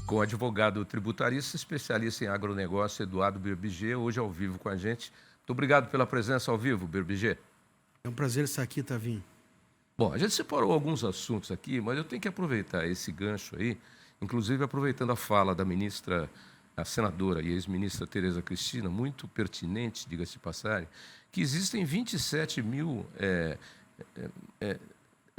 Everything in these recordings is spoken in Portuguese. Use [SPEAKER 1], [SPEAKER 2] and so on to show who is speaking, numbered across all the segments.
[SPEAKER 1] com o advogado tributarista, especialista em agronegócio, Eduardo Birbigé, hoje ao vivo com a gente. Muito obrigado pela presença ao vivo, Birbigé.
[SPEAKER 2] É um prazer estar aqui, Tavinho.
[SPEAKER 1] Bom, a gente separou alguns assuntos aqui, mas eu tenho que aproveitar esse gancho aí, inclusive aproveitando a fala da ministra, a senadora e ex-ministra Tereza Cristina, muito pertinente, diga-se de passagem, que existem 27 mil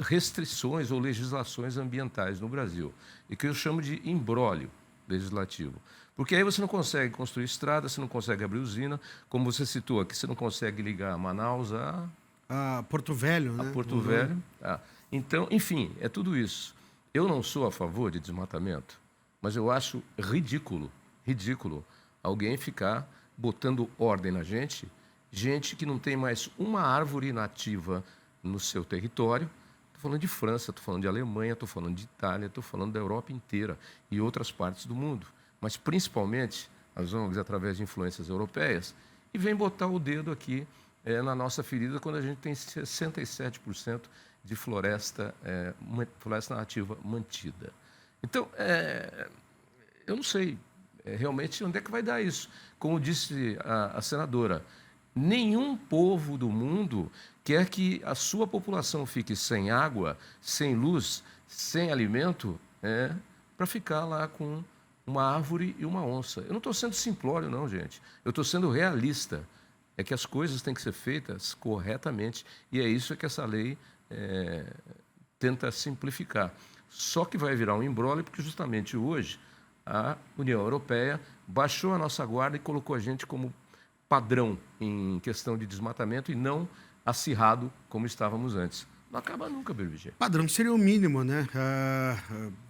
[SPEAKER 1] restrições ou legislações ambientais no Brasil, e que eu chamo de imbróglio legislativo. Porque aí você não consegue construir estrada, você não consegue abrir usina, como você citou aqui, você não consegue ligar Manaus
[SPEAKER 2] A Porto Velho,
[SPEAKER 1] a
[SPEAKER 2] né?
[SPEAKER 1] Porto Velho. Então, enfim, é tudo isso. Eu não sou a favor de desmatamento, mas eu acho ridículo alguém ficar botando ordem na gente que não tem mais uma árvore nativa no seu território. Estou falando de França, estou falando de Alemanha, estou falando de Itália, estou falando da Europa inteira e outras partes do mundo. Mas, principalmente, as ONGs, através de influências europeias, e vem botar o dedo aqui na nossa ferida quando a gente tem 67% de floresta nativa mantida. Então, eu não sei realmente onde é que vai dar isso. Como disse a senadora, nenhum povo do mundo quer que a sua população fique sem água, sem luz, sem alimento, para ficar lá com uma árvore e uma onça. Eu não estou sendo simplório, não, gente. Eu estou sendo realista. É que as coisas têm que ser feitas corretamente e é isso que essa lei tenta simplificar. Só que vai virar um imbróglio porque justamente hoje a União Europeia baixou a nossa guarda e colocou a gente como padrão em questão de desmatamento e não acirrado como estávamos antes. Não acaba nunca, Birbigé.
[SPEAKER 2] Padrão seria o mínimo, né?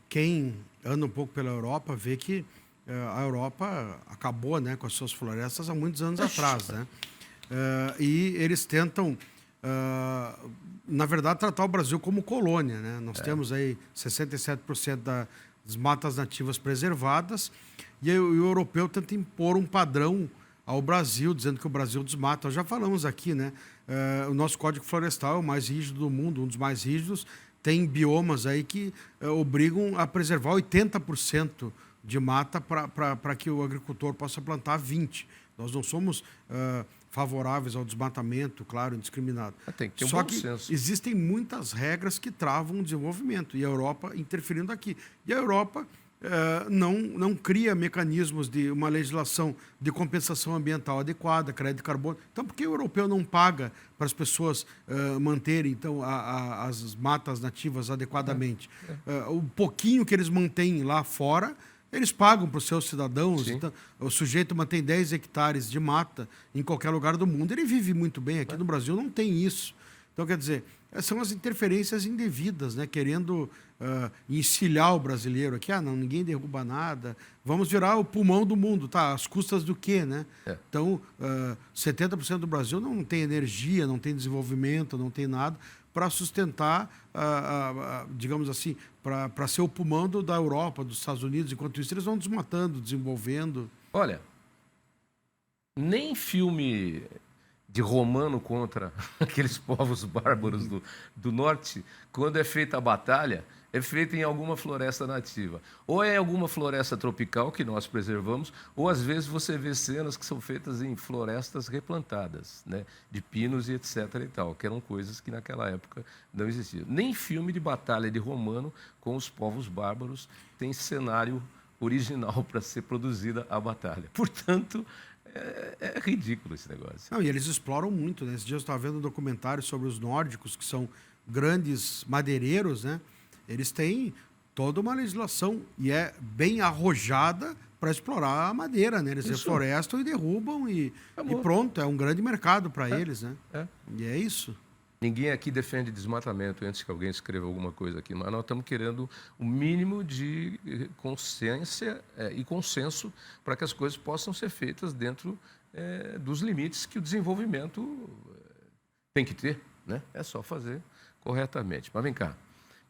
[SPEAKER 2] Quem anda um pouco pela Europa vê que a Europa acabou, né, com as suas florestas há muitos anos atrás, né? E eles tentam, na verdade, tratar o Brasil como colônia, né? Nós temos aí 67% das matas nativas preservadas e o europeu tenta impor um padrão ao Brasil, dizendo que o Brasil desmata. Nós já falamos aqui, né? O nosso Código Florestal é o mais rígido do mundo, um dos mais rígidos. Tem biomas aí que obrigam a preservar 80% de mata para que o agricultor possa plantar 20%. Nós não somos favoráveis ao desmatamento, claro, indiscriminado.
[SPEAKER 1] Tem que ter um
[SPEAKER 2] Só
[SPEAKER 1] bom
[SPEAKER 2] que
[SPEAKER 1] senso.
[SPEAKER 2] existem muitas regras que travam o desenvolvimento, e a Europa interferindo aqui. E a Europa não cria mecanismos de uma legislação de compensação ambiental adequada, crédito de carbono. Então, por que o europeu não paga para as pessoas manterem então, as matas nativas adequadamente? O pouquinho que eles mantêm lá fora, eles pagam para os seus cidadãos. Então, o sujeito mantém 10 hectares de mata em qualquer lugar do mundo, ele vive muito bem. Aqui no Brasil não tem isso. Então, quer dizer, são as interferências indevidas, né? Querendo encilhar o brasileiro aqui. Não, ninguém derruba nada. Vamos virar o pulmão do mundo, tá? Às custas do quê, né? Então, 70% do Brasil não tem energia, não tem desenvolvimento, não tem nada para sustentar, digamos assim, para ser o pulmão da Europa, dos Estados Unidos. Enquanto isso, eles vão desmatando, desenvolvendo.
[SPEAKER 1] Olha, nem filme de romano contra aqueles povos bárbaros do norte, quando é feita a batalha, é feita em alguma floresta nativa. Ou é em alguma floresta tropical que nós preservamos, ou às vezes você vê cenas que são feitas em florestas replantadas, né, de pinos e etc. e tal, que eram coisas que naquela época não existiam. Nem filme de batalha de romano com os povos bárbaros tem cenário original para ser produzida a batalha. Portanto, é ridículo esse negócio.
[SPEAKER 2] Não, e eles exploram muito, né? Esses dias eu estava vendo um documentário sobre os nórdicos, que são grandes madeireiros, né? Eles têm toda uma legislação e é bem arrojada para explorar a madeira, né? Eles reflorestam e derrubam e pronto, é um grande mercado para eles, né? E é isso.
[SPEAKER 1] Ninguém aqui defende desmatamento antes que alguém escreva alguma coisa aqui, mas nós estamos querendo o mínimo de consciência e consenso para que as coisas possam ser feitas dentro dos limites que o desenvolvimento tem que ter, né? É só fazer corretamente. Mas vem cá,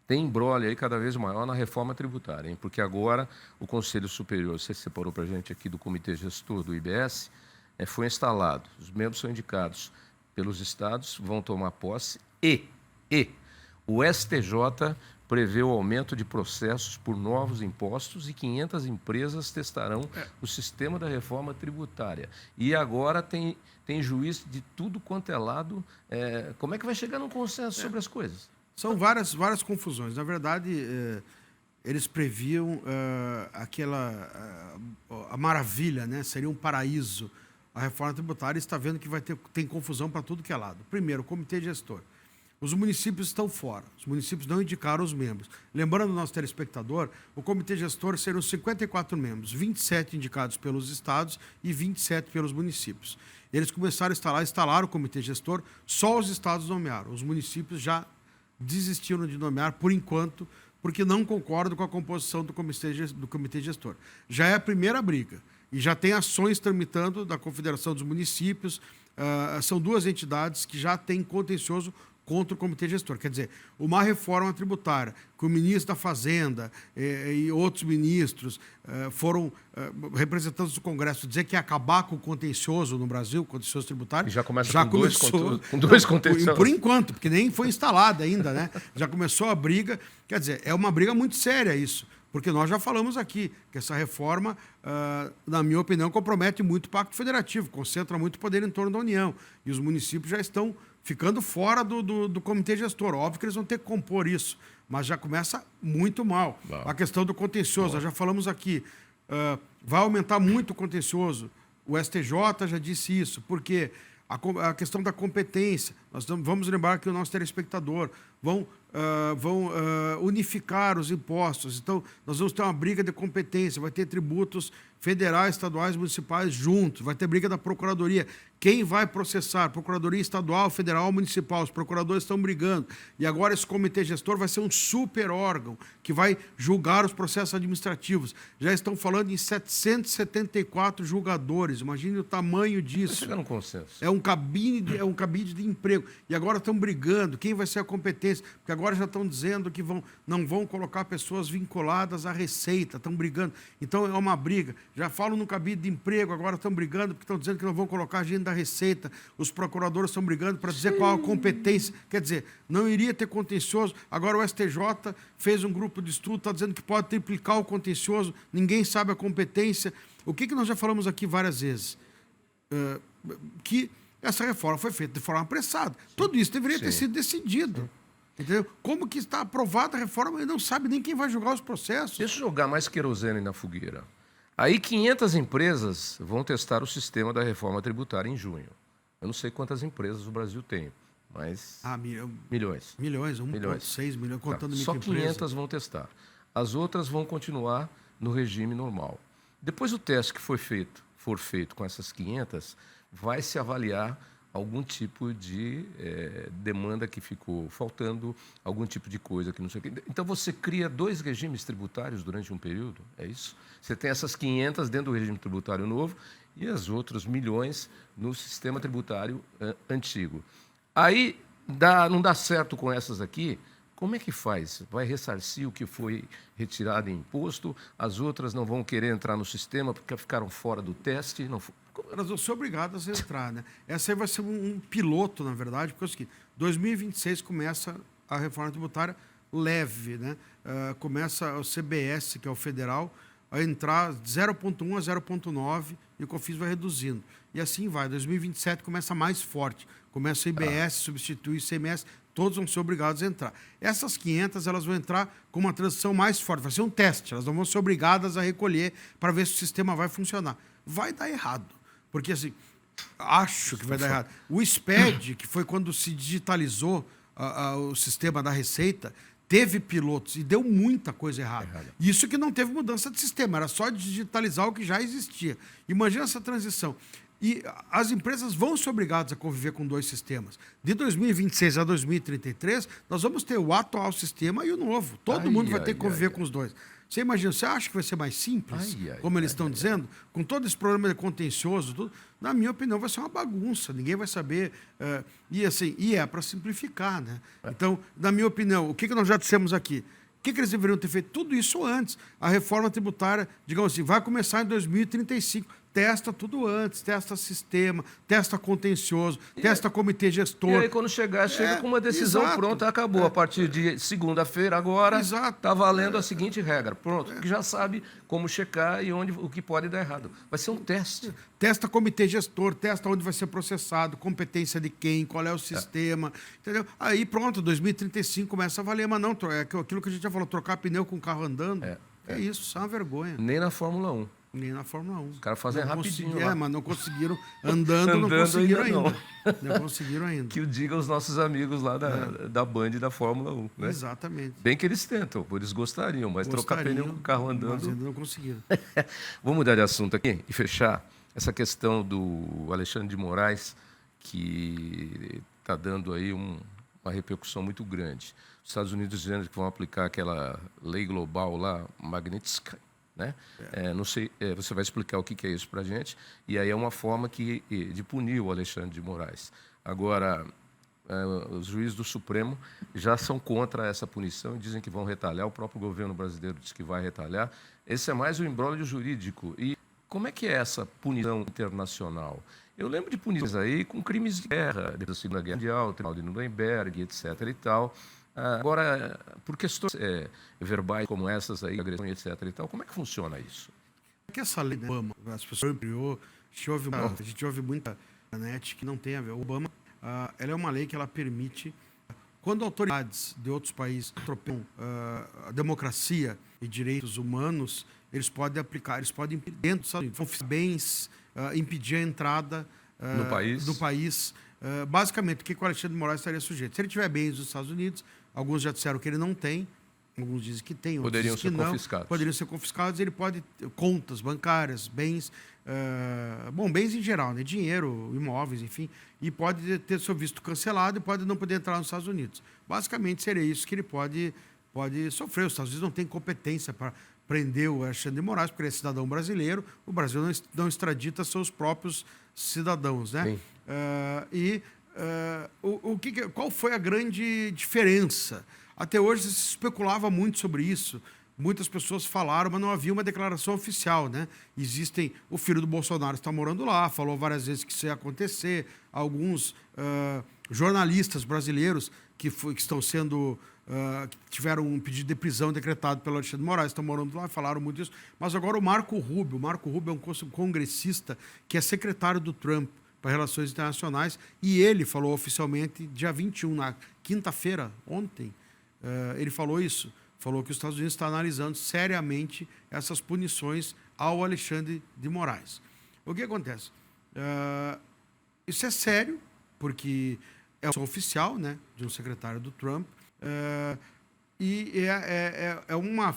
[SPEAKER 1] tem imbróglio aí cada vez maior na reforma tributária, hein? Porque agora o Conselho Superior, você separou para a gente aqui do Comitê Gestor do IBS, foi instalado, os membros são indicados pelos estados, vão tomar posse e o STJ prevê o aumento de processos por novos impostos e 500 empresas testarão o sistema da reforma tributária. E agora tem juiz de tudo quanto é lado. Como é que vai chegar num consenso sobre as coisas?
[SPEAKER 2] São várias confusões. Na verdade, eles previam a maravilha, né? Seria um paraíso a reforma tributária, e está vendo que tem confusão para tudo que é lado. Primeiro, o comitê gestor. Os municípios estão fora. Os municípios não indicaram os membros. Lembrando o nosso telespectador, o comitê gestor serão 54 membros, 27 indicados pelos estados e 27 pelos municípios. Eles começaram a instalaram o comitê gestor, só os estados nomearam. Os municípios já desistiram de nomear, por enquanto, porque não concordam com a composição do comitê gestor. Já é a primeira briga. E já tem ações tramitando da Confederação dos Municípios. São duas entidades que já têm contencioso contra o comitê gestor. Quer dizer, uma reforma tributária que o ministro da Fazenda e outros ministros foram representantes do Congresso dizer que ia acabar com o contencioso no Brasil, o contencioso tributário.
[SPEAKER 1] E já começa com
[SPEAKER 2] começou,
[SPEAKER 1] dois contenciosos.
[SPEAKER 2] Por enquanto, porque nem foi instalada ainda, né? Já começou a briga. Quer dizer, é uma briga muito séria isso. Porque nós já falamos aqui que essa reforma, na minha opinião, compromete muito o Pacto Federativo, concentra muito poder em torno da União. E os municípios já estão ficando fora do comitê gestor. Óbvio que eles vão ter que compor isso, mas já começa muito mal.
[SPEAKER 1] Bom.
[SPEAKER 2] A questão do contencioso, nós já falamos aqui, vai aumentar muito o contencioso. O STJ já disse isso, porque a questão da competência, nós vamos lembrar que o nosso telespectador vão unificar os impostos. Então, nós vamos ter uma briga de competência, vai ter tributos federais, estaduais, municipais juntos, vai ter briga da Procuradoria. Quem vai processar? Procuradoria Estadual, Federal, Municipal. Os procuradores estão brigando. E agora esse comitê gestor vai ser um super órgão que vai julgar os processos administrativos. Já estão falando em 774 julgadores. Imagine o tamanho disso.
[SPEAKER 1] Vai chegar num consenso.
[SPEAKER 2] É um cabide de emprego. E agora estão brigando. Quem vai ser a competência? Porque agora já estão dizendo que não vão colocar pessoas vinculadas à Receita. Estão brigando. Então é uma briga. Já falam no cabide de emprego, agora estão brigando porque estão dizendo que não vão colocar gente da Receita. Os procuradores estão brigando para dizer qual a competência. Quer dizer, não iria ter contencioso. Agora o STJ fez um grupo de estudo, está dizendo que pode triplicar o contencioso. Ninguém sabe a competência. O que nós já falamos aqui várias vezes? Que essa reforma foi feita de forma apressada. Tudo isso deveria ter sido decidido. Entendeu? Como que está aprovada a reforma e não sabe nem quem vai julgar os processos.
[SPEAKER 1] Deixa eu jogar mais querosene na fogueira. Aí 500 empresas vão testar o sistema da reforma tributária em junho. Eu não sei quantas empresas o Brasil tem, mas milhões.
[SPEAKER 2] Milhões, 1,6 milhões, contando
[SPEAKER 1] Só
[SPEAKER 2] microempresas.
[SPEAKER 1] 500 vão testar. As outras vão continuar no regime normal. Depois do teste que for feito com essas 500, vai se avaliar algum tipo de demanda que ficou faltando, algum tipo de coisa que não sei o quê. Então, você cria 2 regimes tributários durante um período, é isso? Você tem essas 500 dentro do regime tributário novo e as outras milhões no sistema tributário antigo. Aí, não dá certo com essas aqui, como é que faz? Vai ressarcir o que foi retirado em imposto, as outras não vão querer entrar no sistema porque ficaram fora do teste, não.
[SPEAKER 2] Elas vão ser obrigadas a entrar, né? Essa aí vai ser um piloto, na verdade, porque é o seguinte, 2026 começa a reforma tributária leve, né? Começa o CBS, que é o federal, a entrar 0,1 a 0,9 e o COFINS vai reduzindo. E assim vai. 2027 começa mais forte. Começa o IBS, substitui o ICMS, todos vão ser obrigados a entrar. Essas 500, elas vão entrar com uma transição mais forte. Vai ser um teste. Elas não vão ser obrigadas a recolher para ver se o sistema vai funcionar. Vai dar errado. Porque, assim, acho que vai dar errado. O SPED, que foi quando se digitalizou o sistema da Receita, teve pilotos e deu muita coisa errada. Isso que não teve mudança de sistema, era só digitalizar o que já existia. Imagina essa transição. E as empresas vão ser obrigadas a conviver com 2 sistemas. De 2026 a 2033, nós vamos ter o atual sistema e o novo. Todo mundo vai ter que conviver com os 2. Você imagina, você acha que vai ser mais simples, como eles estão dizendo? Com todo esse problema de contencioso, tudo, na minha opinião, vai ser uma bagunça. Ninguém vai saber. E é para simplificar, né? Então, na minha opinião, o que nós já dissemos aqui? O que eles deveriam ter feito? Tudo isso antes. A reforma tributária, digamos assim, vai começar em 2035. testa tudo antes, testa sistema, testa contencioso, testa comitê gestor.
[SPEAKER 1] E aí, quando chega com uma decisão pronta, acabou. A partir de segunda-feira, agora, está valendo a seguinte regra. Pronto, que já sabe como checar e o que pode dar errado. Vai ser um teste.
[SPEAKER 2] Testa comitê gestor, testa onde vai ser processado, competência de quem, qual é o sistema, entendeu? Aí pronto, 2035 começa a valer, mas não, é aquilo que a gente já falou, trocar pneu com o carro andando, isso, isso é uma vergonha.
[SPEAKER 1] Nem na Fórmula 1.
[SPEAKER 2] Nem na Fórmula 1.
[SPEAKER 1] Os caras fazem rapidinho lá.
[SPEAKER 2] Mas não conseguiram, andando não conseguiram ainda. Não conseguiram ainda.
[SPEAKER 1] Que o diga os nossos amigos lá da Band e da Fórmula 1. Né?
[SPEAKER 2] Exatamente.
[SPEAKER 1] Bem que eles tentam, eles gostariam, mas trocar pneu com o carro andando...
[SPEAKER 2] Mas ainda não conseguiram.
[SPEAKER 1] Vamos mudar de assunto aqui e fechar essa questão do Alexandre de Moraes, que está dando aí uma repercussão muito grande. Os Estados Unidos dizendo que vão aplicar aquela lei global lá, Magnitsky, né? Não sei, você vai explicar o que é isso para a gente. E aí é uma forma de punir o Alexandre de Moraes. Agora, os juízes do Supremo já são contra essa punição e dizem que vão retalhar. O próprio governo brasileiro diz que vai retalhar. Esse é mais um imbróglio jurídico. E como é que é essa punição internacional? Eu lembro de punições aí com crimes de guerra, depois da Segunda Guerra Mundial, o Tribunal de Nuremberg, etc. e tal. Agora, por questões verbais como essas aí, agressão, etc. e tal, como é que funciona isso?
[SPEAKER 2] É que essa lei do Obama, as pessoas criou, a gente ouve muita na net que não tem a ver. O Obama, ela é uma lei que ela permite, quando autoridades de outros países atropeiam a democracia e direitos humanos, eles podem aplicar, eles podem impedir dentro dos Estados Unidos, confiscar bens, impedir a entrada do país. Basicamente, o que o Alexandre de Moraes estaria sujeito? Se ele tiver bens nos Estados Unidos, alguns já disseram que ele não tem, alguns dizem que tem, outros dizem que não. Poderiam ser confiscados. Ele pode ter contas bancárias, bens, bens em geral, né? Dinheiro, imóveis, enfim, e pode ter seu visto cancelado e pode não poder entrar nos Estados Unidos. Basicamente, seria isso que ele pode sofrer. Os Estados Unidos não têm competência para prender o Alexandre de Moraes, porque ele é cidadão brasileiro, o Brasil não extradita seus próprios cidadãos, né? Qual foi a grande diferença? Até hoje se especulava muito sobre isso. Muitas pessoas falaram, mas não havia uma declaração oficial, né? O filho do Bolsonaro está morando lá, falou várias vezes que isso ia acontecer. Alguns jornalistas brasileiros que estão sendo... que tiveram um pedido de prisão decretado pelo Alexandre de Moraes, estão morando lá, falaram muito disso. Mas agora o Marco Rubio é um congressista que é secretário do Trump para Relações Internacionais, e ele falou oficialmente, dia 21, na quinta-feira, ontem, ele falou isso, falou que os Estados Unidos estão analisando seriamente essas punições ao Alexandre de Moraes. O que acontece? Isso é sério, porque é uma ação oficial, né, de um secretário do Trump, e é uma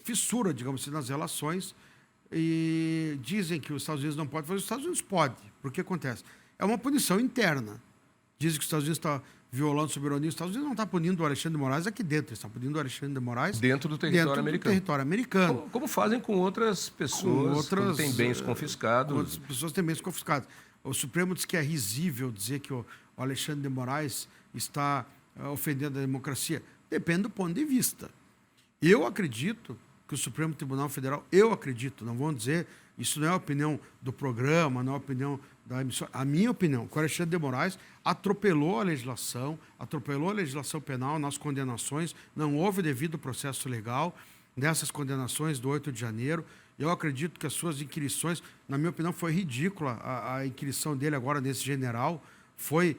[SPEAKER 2] fissura, digamos assim, nas relações, e dizem que os Estados Unidos não podem fazer, os Estados Unidos podem. Por que acontece? É uma punição interna. Dizem que os Estados Unidos estão violando a soberania. Os Estados Unidos não estão punindo o Alexandre de Moraes aqui dentro, eles estão punindo o Alexandre de Moraes
[SPEAKER 1] dentro do território americano. Como fazem com outras pessoas que têm bens confiscados.
[SPEAKER 2] Outras pessoas têm bens confiscados. O Supremo diz que é risível dizer que o Alexandre de Moraes está ofendendo a democracia. Depende do ponto de vista. Eu acredito que o Supremo Tribunal Federal, não vão dizer, isso não é a opinião do programa, não é a opinião da emissora, a minha opinião, que o Alexandre de Moraes atropelou a legislação penal nas condenações, não houve devido processo legal nessas condenações do 8 de janeiro. Eu acredito que as suas inquirições, na minha opinião, foi ridícula a inquirição dele agora nesse general, foi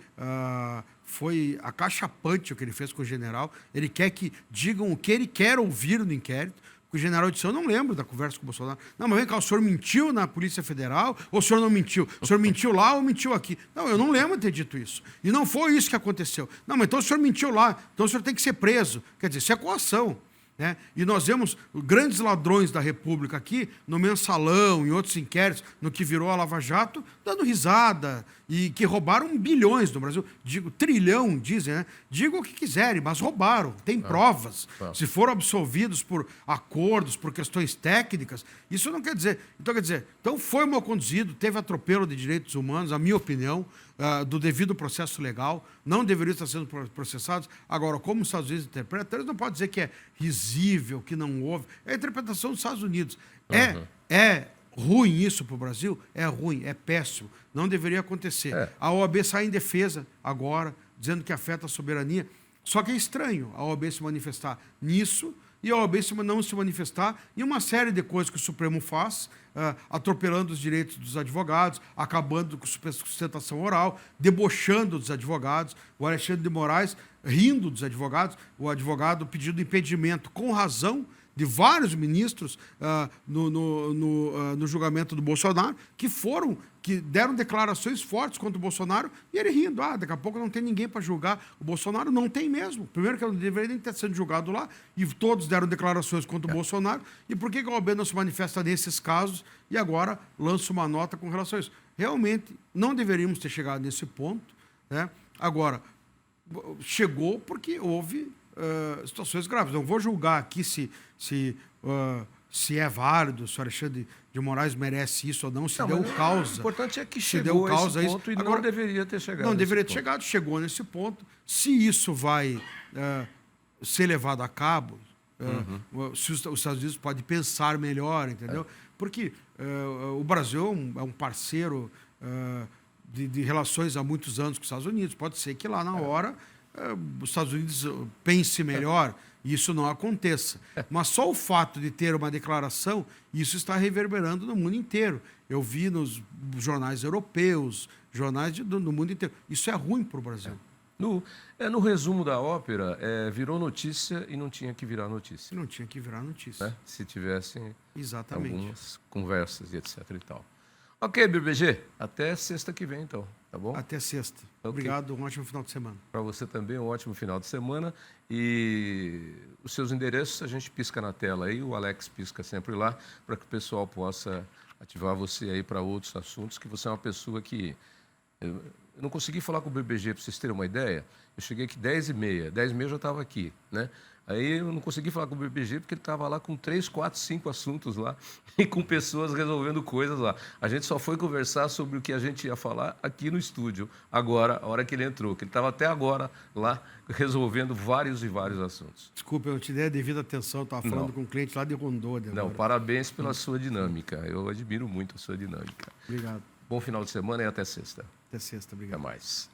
[SPEAKER 2] acachapante o que ele fez com o general. Ele quer que digam o que ele quer ouvir no inquérito. O general disse, eu não lembro da conversa com o Bolsonaro. Não, mas vem cá, o senhor mentiu na Polícia Federal ou o senhor não mentiu? O senhor mentiu lá ou mentiu aqui? Não, eu não lembro de ter dito isso. E não foi isso que aconteceu. Não, mas então o senhor mentiu lá, então o senhor tem que ser preso. Quer dizer, isso é coação. Né? E nós vemos grandes ladrões da República aqui, no Mensalão, em outros inquéritos, no que virou a Lava Jato, dando risada, e que roubaram bilhões no Brasil. Digo, trilhão, dizem, né? Digo o que quiserem, mas roubaram, tem provas. Se foram absolvidos por acordos, por questões técnicas, isso não quer dizer... Então foi mal conduzido, teve atropelo de direitos humanos, a minha opinião, do devido processo legal, não deveriam estar sendo processados. Agora, como os Estados Unidos interpretam, eles não podem dizer que é risível, que não houve. É a interpretação dos Estados Unidos. É ruim isso para o Brasil? É ruim, é péssimo. Não deveria acontecer. A OAB sai em defesa agora, dizendo que afeta a soberania. Só que é estranho a OAB se manifestar nisso e a OAB não se manifestar em uma série de coisas que o Supremo faz, atropelando os direitos dos advogados, acabando com a sustentação oral, debochando dos advogados, o Alexandre de Moraes rindo dos advogados, o advogado pedindo impedimento com razão de vários ministros no julgamento do Bolsonaro, que deram declarações fortes contra o Bolsonaro, e ele rindo, daqui a pouco não tem ninguém para julgar o Bolsonaro. Não tem mesmo. Primeiro que ele não deveria nem ter sido julgado lá, e todos deram declarações contra o Bolsonaro. E por que a OAB não se manifesta nesses casos e agora lança uma nota com relação a isso? Realmente, não deveríamos ter chegado nesse ponto, né? Agora, chegou porque houve situações graves. Não vou julgar aqui se é válido, se o Alexandre de Moraes merece isso ou não, se deu causa.
[SPEAKER 1] O importante é que chegou a esse ponto e agora, não deveria ter chegado.
[SPEAKER 2] Não deveria ter chegado, chegou nesse ponto. Se isso vai ser levado a cabo, se os Estados Unidos podem pensar melhor, entendeu? Porque o Brasil é um parceiro de relações há muitos anos com os Estados Unidos. Pode ser que lá na hora os Estados Unidos pense melhor e isso não aconteça. Mas só o fato de ter uma declaração, isso está reverberando no mundo inteiro. Eu vi nos jornais europeus, jornais do mundo inteiro. Isso é ruim para o Brasil.
[SPEAKER 1] No resumo da ópera, virou notícia e não tinha que virar notícia.
[SPEAKER 2] Não tinha que virar notícia.
[SPEAKER 1] Se tivessem algumas conversas e etc. e tal. Ok, BBG, até sexta que vem, então, tá bom?
[SPEAKER 2] Até sexta. Okay. Obrigado, um ótimo final de semana.
[SPEAKER 1] Para você também, um ótimo final de semana. E os seus endereços a gente pisca na tela aí, o Alex pisca sempre lá, para que o pessoal possa ativar você aí para outros assuntos, que você é uma pessoa que... Eu não consegui falar com o BBG, para vocês terem uma ideia. Eu cheguei aqui 10h30, 10h30 eu já estava aqui, né? Aí eu não consegui falar com o BBG porque ele estava lá com 3, 4, 5 assuntos lá e com pessoas resolvendo coisas lá. A gente só foi conversar sobre o que a gente ia falar aqui no estúdio, agora, a hora que ele entrou, que ele estava até agora lá resolvendo vários e vários assuntos.
[SPEAKER 2] Desculpa, eu te dei a devida atenção, estava falando com um cliente lá de Rondônia.
[SPEAKER 1] Não, parabéns pela sua dinâmica, eu admiro muito a sua dinâmica.
[SPEAKER 2] Obrigado.
[SPEAKER 1] Bom final de semana e até sexta.
[SPEAKER 2] Até sexta, obrigado.
[SPEAKER 1] Até mais.